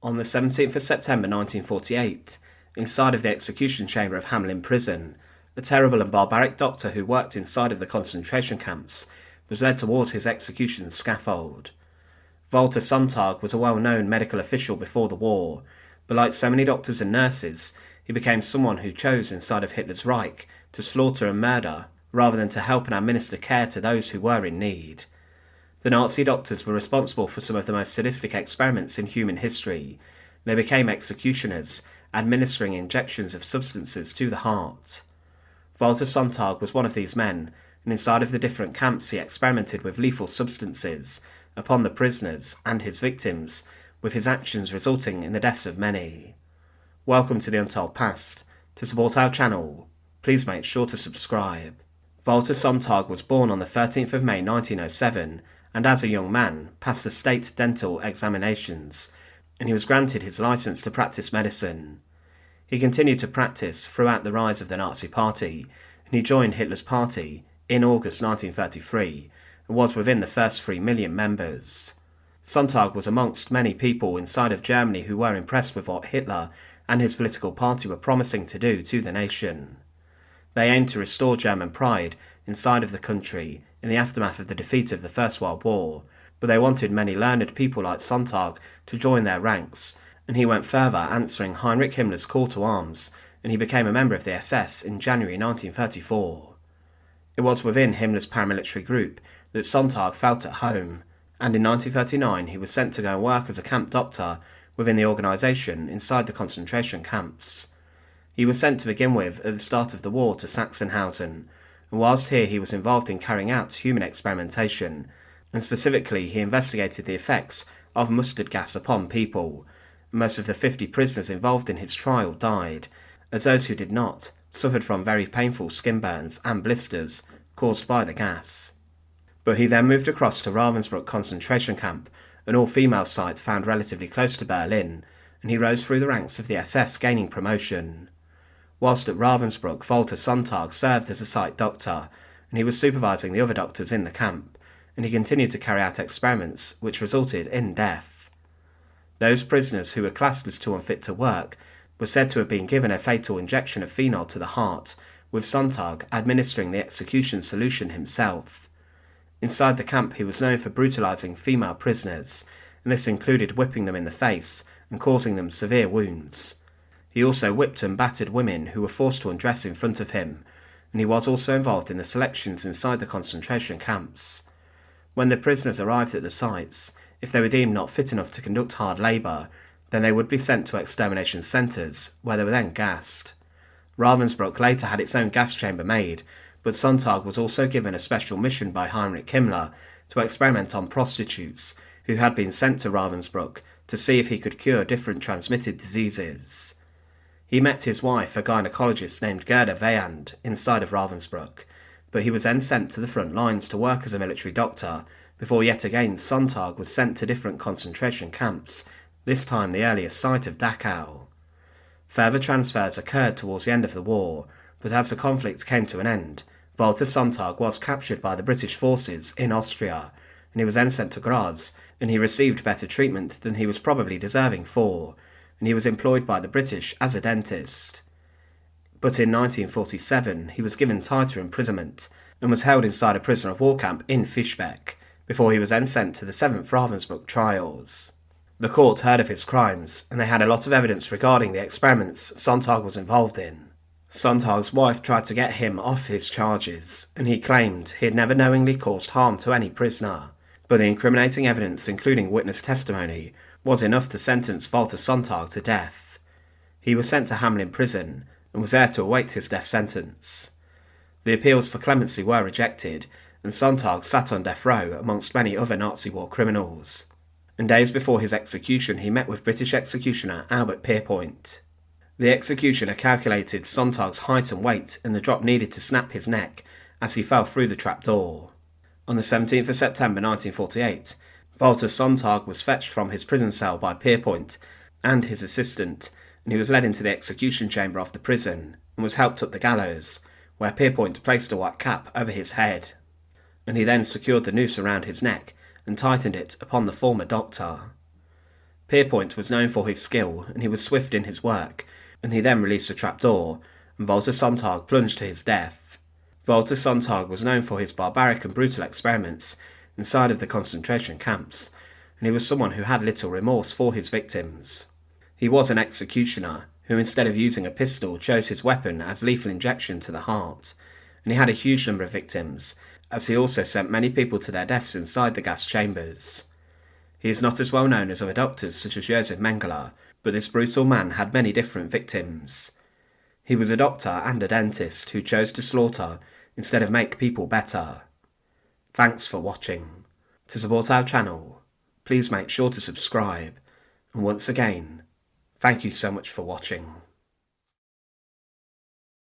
On the 17th of September 1948, inside of the execution chamber of Hamelin Prison, a terrible and barbaric doctor who worked inside of the concentration camps was led towards his execution scaffold. Walter Sonntag was a well-known medical official before the war, but like so many doctors and nurses, he became someone who chose inside of Hitler's Reich to slaughter and murder rather than to help and administer care to those who were in need. The Nazi doctors were responsible for some of the most sadistic experiments in human history. They became executioners, administering injections of substances to the heart. Walter Sonntag was one of these men, and inside of the different camps he experimented with lethal substances upon the prisoners and his victims, with his actions resulting in the deaths of many. Welcome to The Untold Past. To support our channel, please make sure to subscribe. Walter Sonntag was born on the 13th of May 1907, and as a young man passed the state dental examinations, and he was granted his license to practice medicine. He continued to practice throughout the rise of the Nazi Party, and he joined Hitler's party in August 1933, and was within the first 3 million members. Sonntag was amongst many people inside of Germany who were impressed with what Hitler and his political party were promising to do to the nation. They aimed to restore German pride inside of the country in the aftermath of the defeat of the First World War, but they wanted many learned people like Sonntag to join their ranks, and he went further, answering Heinrich Himmler's call to arms, and he became a member of the SS in January 1934. It was within Himmler's paramilitary group that Sonntag felt at home, and in 1939 he was sent to go and work as a camp doctor within the organisation inside the concentration camps. He was sent to begin with at the start of the war to Sachsenhausen, and whilst here he was involved in carrying out human experimentation, and specifically he investigated the effects of mustard gas upon people. Most of the 50 prisoners involved in his trial died, as those who did not suffered from very painful skin burns and blisters caused by the gas. But he then moved across to Ravensbruck concentration camp, an all-female site found relatively close to Berlin, and he rose through the ranks of the SS, gaining promotion. Whilst at Ravensbruck, Walter Sonntag served as a site doctor, and he was supervising the other doctors in the camp, and he continued to carry out experiments which resulted in death. Those prisoners who were classed as too unfit to work were said to have been given a fatal injection of phenol to the heart, with Sonntag administering the execution solution himself. Inside the camp he was known for brutalising female prisoners, and this included whipping them in the face and causing them severe wounds. He also whipped and battered women who were forced to undress in front of him, and he was also involved in the selections inside the concentration camps. When the prisoners arrived at the sites, if they were deemed not fit enough to conduct hard labour, then they would be sent to extermination centres, where they were then gassed. Ravensbruck later had its own gas chamber made, but Sonntag was also given a special mission by Heinrich Himmler to experiment on prostitutes who had been sent to Ravensbruck to see if he could cure different transmitted diseases. He met his wife, a gynecologist named Gerda Weyand, inside of Ravensbruck, but he was then sent to the front lines to work as a military doctor, before yet again Sonntag was sent to different concentration camps, this time the earlier site of Dachau. Further transfers occurred towards the end of the war, but as the conflict came to an end, Walter Sonntag was captured by the British forces in Austria, and he was then sent to Graz, and he received better treatment than he was probably deserving for, and he was employed by the British as a dentist. But in 1947 he was given tighter imprisonment, and was held inside a prisoner of war camp in Fischbeck, before he was then sent to the 7th Ravensbrück trials. The court heard of his crimes, and they had a lot of evidence regarding the experiments Sonntag was involved in. Sonntag's wife tried to get him off his charges, and he claimed he had never knowingly caused harm to any prisoner, but the incriminating evidence, including witness testimony, was enough to sentence Walter Sonntag to death. He was sent to Hamelin Prison, and was there to await his death sentence. The appeals for clemency were rejected, and Sonntag sat on death row amongst many other Nazi war criminals. And days before his execution he met with British executioner Albert Pierrepoint. The executioner calculated Sonntag's height and weight and the drop needed to snap his neck as he fell through the trapdoor. On the 17th of September 1948, Walter Sonntag was fetched from his prison cell by Pierrepoint and his assistant, and he was led into the execution chamber of the prison and was helped up the gallows, where Pierrepoint placed a white cap over his head, and he then secured the noose around his neck and tightened it upon the former doctor. Pierrepoint was known for his skill, and he was swift in his work, and he then released a trapdoor, and Walter Sonntag plunged to his death. Walter Sonntag was known for his barbaric and brutal experiments inside of the concentration camps, and he was someone who had little remorse for his victims. He was an executioner who, instead of using a pistol, chose his weapon as lethal injection to the heart, and he had a huge number of victims, as he also sent many people to their deaths inside the gas chambers. He is not as well known as other doctors such as Josef Mengele, but this brutal man had many different victims. He was a doctor and a dentist who chose to slaughter instead of make people better. Thanks for watching. To support our channel, please make sure to subscribe, and once again, thank you so much for watching.